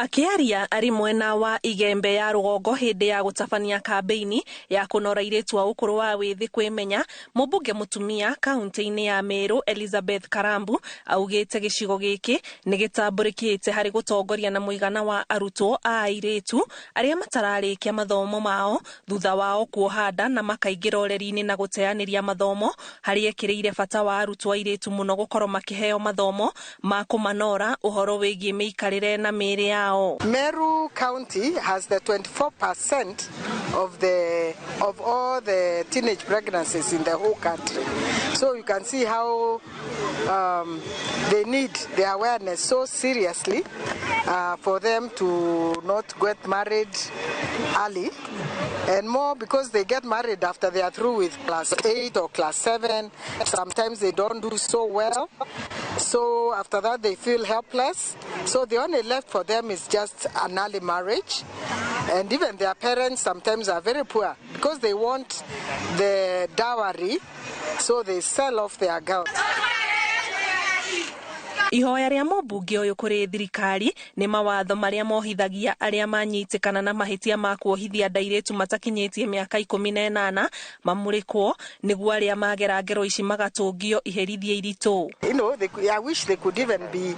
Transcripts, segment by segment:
Akiaria ari mwena wa igembe ya rugongo hindi ya gutabania kambeini ya kunora iritũ a ukuru wa withi kwimenya, Mũmbunge mutumia kaunti-ini ya Meru Elizabeth Karambu augite gicigo giki ni gitambũrĩkĩte hari gutongoria na muigana wa arutwo a iritũ arĩa matararĩkia mathomo mao thutha wao kuohanda na makaingĩra ũreri-inĩ na guteanĩria mathomo hari ekĩrĩire bata wa arutwo a iritũ muno gukorwo makiheo mathomo ma kumanora uhoro wĩgiĩ mĩikarĩre na mĩĩrĩ yao. Meru County has the 24% of all the teenage pregnancies in the whole country. So you can see how they need the awareness so seriously for them to not get married early, and more because they get married after they are through with class 8 or class 7. Sometimes they don't do so well. So after that they feel helpless. So the only left for them is just an early marriage. And even their parents sometimes are very poor because they want the dowry, so they sell off their girls. Ihoya ria Mũmbunge uyu kuri thirikari ni mawatho maria mohithagia aria manyitikana na mahitia ma kuohithia ndairetu matakinyitie miaka 18 mamurikwo niguo aria magera ngero ici magatungio iherithia iritũ. You know, I wish they could even be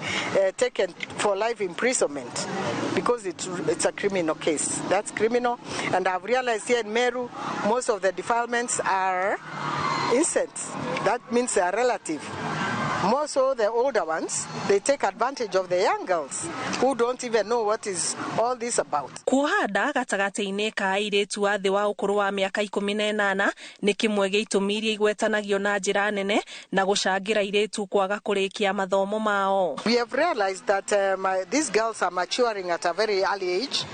taken for life imprisonment because it's a criminal case. That's criminal, and I've realized here in Meru most of the defilements are incest. That means they are relative. More so the older ones, they take advantage of the young girls who don't even know what is all this about. Kuohanda gatagati-ini ka airitu a thi wa ukuru wa miaka 18 ni kimwe gia itũmi iria igwetanagio na njira nene na gucangira airitu kwaga kurikia mathomo mao. We have realized that these girls are maturing at a very early age,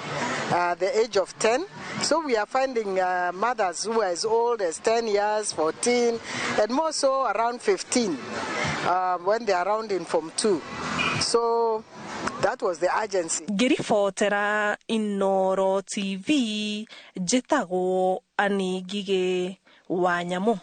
the age of 10. So we are finding mothers who are as old as 10 years, 14, and more so around 15 when they are around in Form 2. So that was the urgency. Ngiribotera Inoro TV, njĩtagwo Ani Ngigĩ wa Nyamu.